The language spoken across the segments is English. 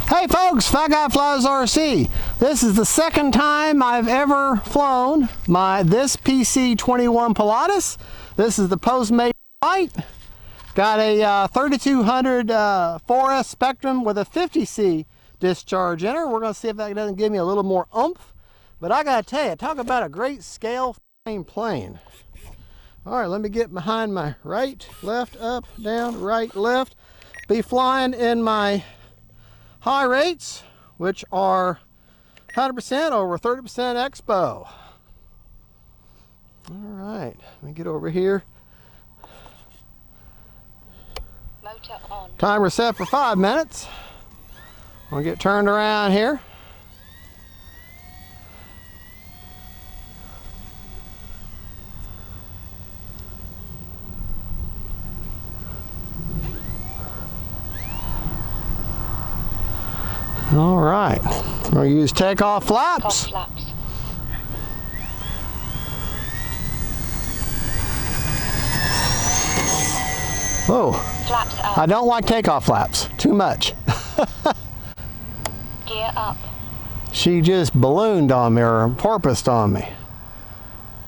Hey folks, Fat Guy Flies RC. This is the second time I've ever flown this PC-21 Pilatus. This is the Post Maiden flight. Got a 3200 4S Spectrum with a 50C discharge in her. We're going to see if that doesn't give me a little more oomph. But I got to tell you, talk about a great scale plane. All right, let me get behind my right, left, up, down, right, left. Be flying in my high rates, which are 100% over 30% expo. All right, let me get over here. Motor on. Timer set for 5 minutes. We'll get turned around here. All right, we're going to use takeoff flaps. Whoa, Flaps up. I don't like takeoff flaps, too much. Gear up. She just ballooned on me or porpoised on me.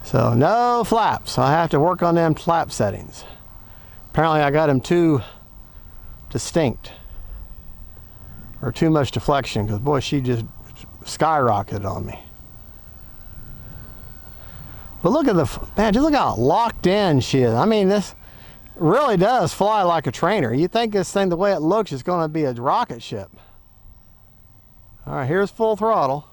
So no flaps, I have to work on them flap settings. Apparently I got them too distinct. Or too much deflection, because boy, she just skyrocketed on me. But look at man, just look how locked in she is. I mean, this really does fly like a trainer. You think this thing, the way it looks, is going to be a rocket ship. All right, here's full throttle.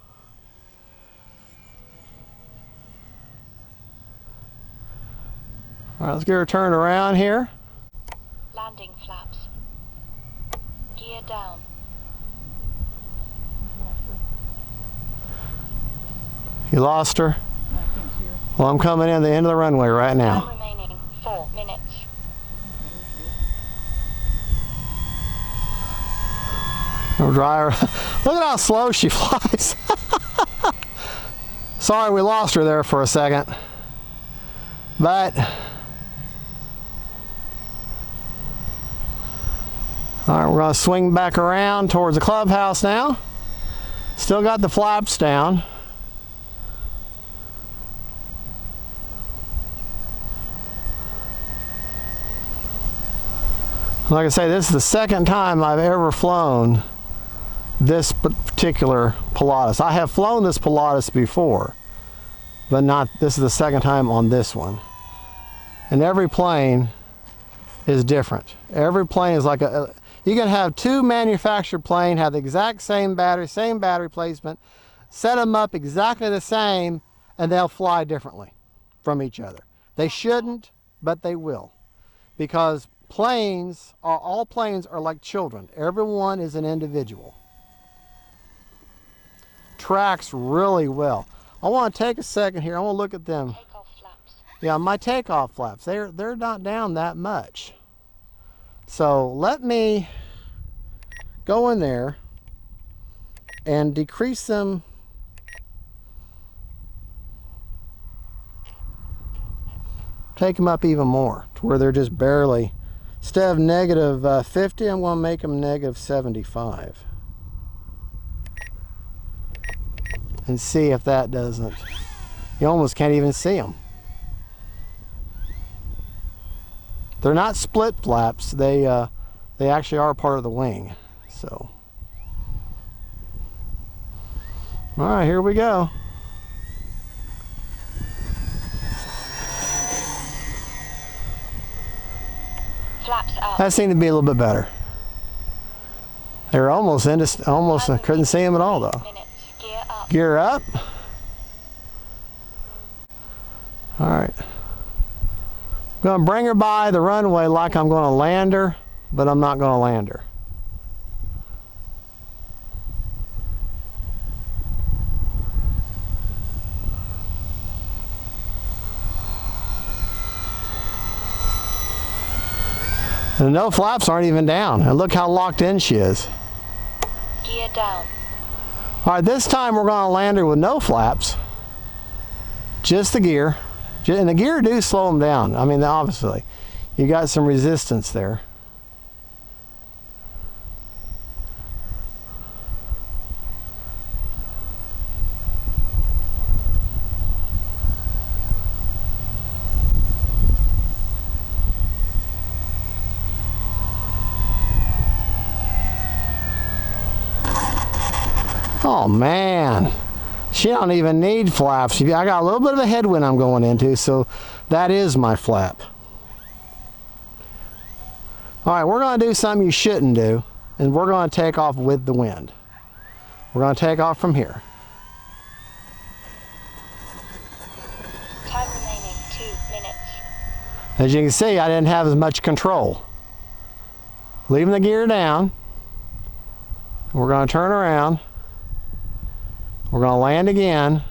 All right, let's get her turned around here. Landing flaps. Gear down. You lost her? Well, I'm coming in the end of the runway right now. Time remaining 4 minutes. No dryer. Look at how slow she flies. Sorry we lost her there for a second. But all right, we're going to swing back around towards the clubhouse now. Still got the flaps down. Like I say, this is the second time I've ever flown this particular Pilatus. I have flown this Pilatus before, but this is the second time on this one. And every plane is different. Every plane is like you can have two manufactured planes, have the exact same battery placement, set them up exactly the same, and they'll fly differently from each other. They shouldn't, but they will. Because all planes are like children. Everyone is an individual. Tracks really well. I want to take a second here. I want to look at them. Takeoff flaps. Yeah, my takeoff flaps. They're not down that much. So let me go in there and decrease them. Take them up even more to where they're just barely. Instead of negative 50, I'm going to make them negative 75. And see if that doesn't. You almost can't even see them. They're not split flaps. They actually are part of the wing. So, all right, here we go. Flaps up. That seemed to be a little bit better. They were almost I couldn't see them at all though. Minutes. Gear up. Gear up. All right. I'm going to bring her by the runway like I'm going to land her, but I'm not going to land her. The no flaps aren't even down. And look how locked in she is. Gear down. All right, this time we're going to land her with no flaps. Just the gear. And the gear do slow them down. I mean, obviously, you got some resistance there. Oh man, she don't even need flaps. I got a little bit of a headwind I'm going into, so that is my flap. All right, we're going to do something you shouldn't do, and we're going to take off with the wind. We're going to take off from here. Time remaining 2 minutes. As you can see, I didn't have as much control. Leaving the gear down. We're going to turn around. We're going to land again.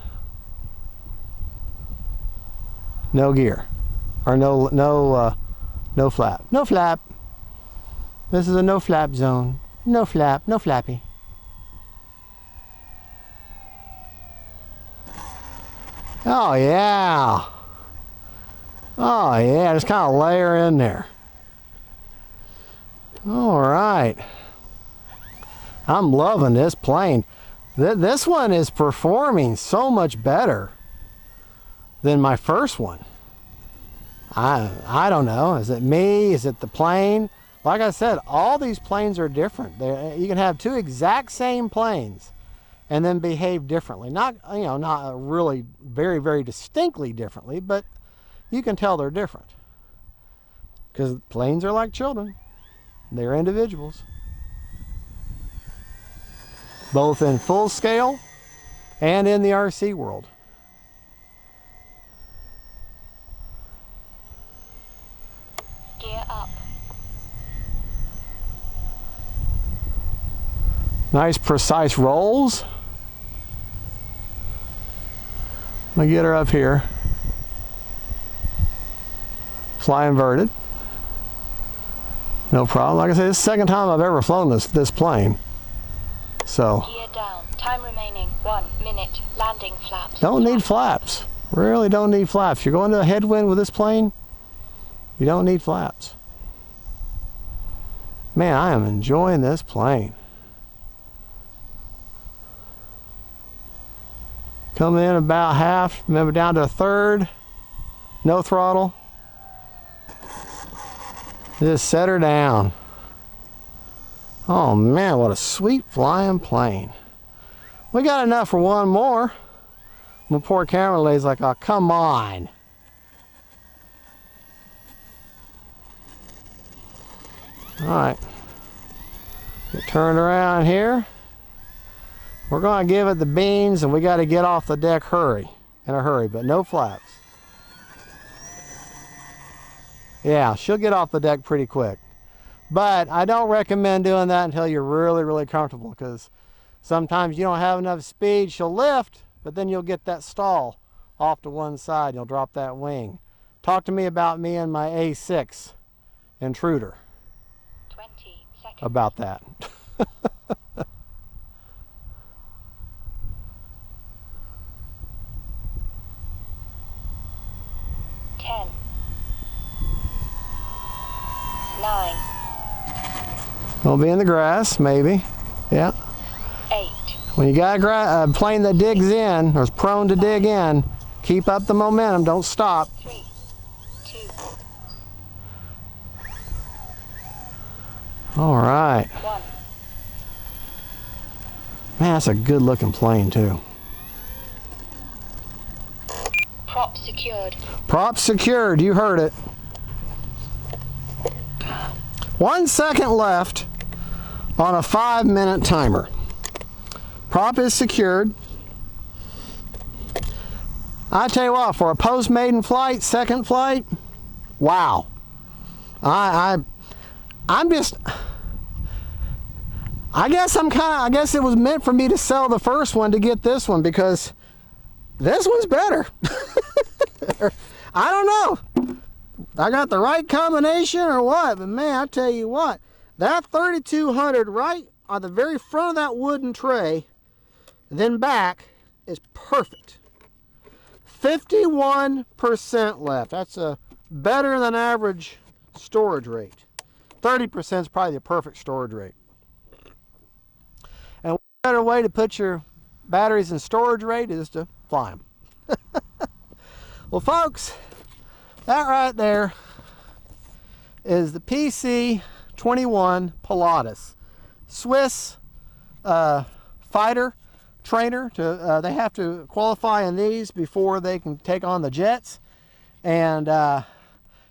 No gear. Or no flap. No flap. This is a no flap zone. No flap, no flappy. Oh yeah. Oh yeah, just kind of layer in there. All right. I'm loving this plane. This one is performing so much better than my first one. I don't know. Is it me? Is it the plane? Like I said, all these planes are different. You can have two exact same planes and then behave differently. Not, you know, not really very, very distinctly differently, but you can tell they're different. Because planes are like children. They're individuals. Both in full scale and in the RC world. Gear up. Nice precise rolls. I'm gonna get her up here. Fly inverted. No problem. Like I said, this is the second time I've ever flown this plane. So. Gear down. Time remaining 1 minute. Landing flaps. Don't need flaps. Really don't need flaps. You're going to a headwind with this plane, you don't need flaps. Man, I am enjoying this plane. Coming in about half, maybe down to a third. No throttle. Just set her down. Oh man, what a sweet flying plane. We got enough for one more. My poor camera lady's like, oh, come on. All right. Get turned around here. We're going to give it the beans, and we got to get off the deck in a hurry, but no flaps. Yeah, she'll get off the deck pretty quick. But I don't recommend doing that until you're really, really comfortable, because sometimes you don't have enough speed. She'll lift, but then you'll get that stall off to one side, and you'll drop that wing. Talk to me about me and my A6 intruder. 20 seconds. About that. 10. 9. We'll be in the grass, maybe. Yeah. 8. When you got a plane that digs in, or is prone to dig in, keep up the momentum. Don't stop. 3. 2. All right. 1. Man, that's a good looking plane too. Prop secured. Prop secured, you heard it. 1 second left on a 5-minute timer. Prop is secured. I tell you what, for a Post Maiden flight, second flight, wow. I'm just, I guess it was meant for me to sell the first one to get this one, because this one's better. I don't know. I got the right combination or what, but man, I tell you what, that 3200 right on the very front of that wooden tray, and then back, is perfect. 51% left. That's a better than average storage rate. 30% is probably the perfect storage rate. And what better way to put your batteries in storage rate is to fly them. Well, folks, that right there is the PC-21 Pilatus. Swiss fighter. trainer. They have to qualify in these before they can take on the jets. And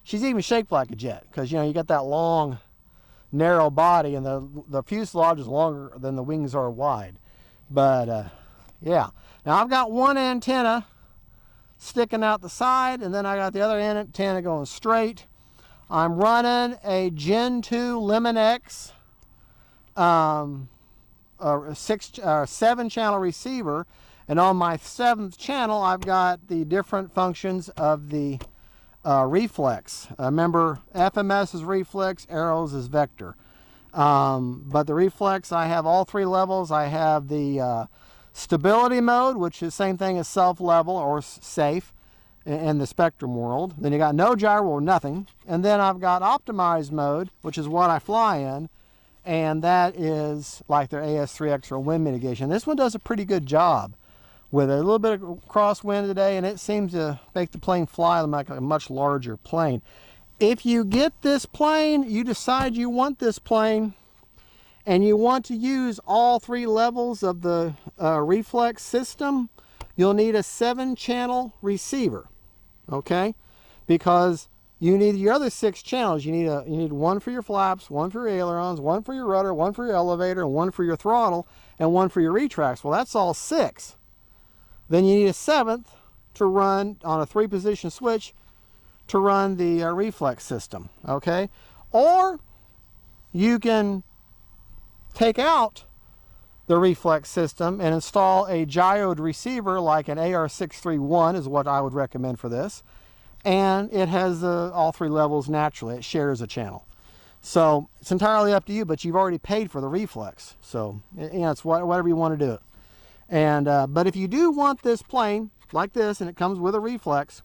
she's even shaped like a jet because, you know, you got that long, narrow body, and the fuselage is longer than the wings are wide. But yeah, now I've got one antenna sticking out the side, and then I got the other antenna going straight. I'm running a Gen 2 Lemon X 7-channel receiver, and on my 7th channel I've got the different functions of the reflex. Remember, FMS is reflex, arrows is vector. But the reflex, I have all 3 levels. I have the stability mode, which is the same thing as self-level or safe in the Spectrum world. Then you got no gyro or nothing. And then I've got optimized mode, which is what I fly in, and that is like their AS3X or wind mitigation. This one does a pretty good job with a little bit of crosswind today, and it seems to make the plane fly like a much larger plane. If you get this plane, you decide you want this plane, and you want to use all 3 levels of the reflex system, you'll need a 7-channel receiver, okay? Because you need your other 6 channels. You need one for your flaps, one for your ailerons, one for your rudder, one for your elevator, one for your throttle, and one for your retracts. Well, that's all 6. Then you need a 7th to run on a 3-position switch to run the reflex system, okay? Or you can take out the reflex system and install a gyroed receiver like an AR631 is what I would recommend for this. And it has all 3 levels naturally. It shares a channel. So it's entirely up to you, but you've already paid for the reflex. So, you know, it's whatever you want to do it. And but if you do want this plane like this, and it comes with a reflex,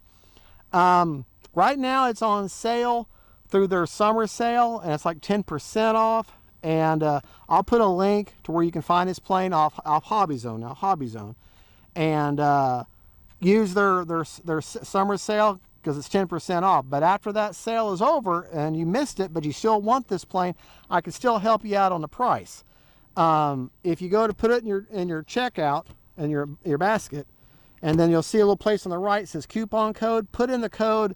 right now it's on sale through their summer sale, and it's like 10% off. And I'll put a link to where you can find this plane off Hobby Zone. Now, Hobby Zone, and use their summer sale because it's 10% off. But after that sale is over and you missed it, but you still want this plane, I can still help you out on the price. If you go to put it in your checkout in your basket, and then you'll see a little place on the right that says coupon code. Put in the code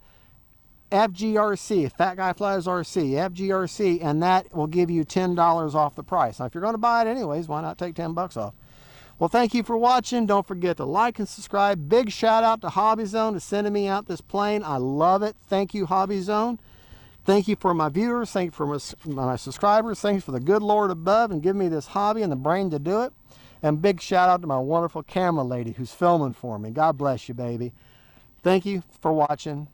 FGRC, Fat Guy Flies RC, FGRC, and that will give you $10 off the price. Now, if you're going to buy it anyways, why not take 10 bucks off? Well, thank you for watching. Don't forget to like and subscribe. Big shout out to Hobby Zone for sending me out this plane. I love it. Thank you, Hobby Zone. Thank you for my viewers. Thank you for my subscribers. Thank you for the good Lord above and giving me this hobby and the brain to do it. And big shout out to my wonderful camera lady who's filming for me. God bless you, baby. Thank you for watching.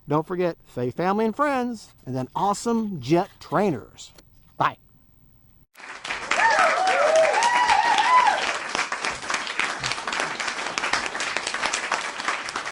Don't forget, faith, family, and friends, and then awesome jet trainers.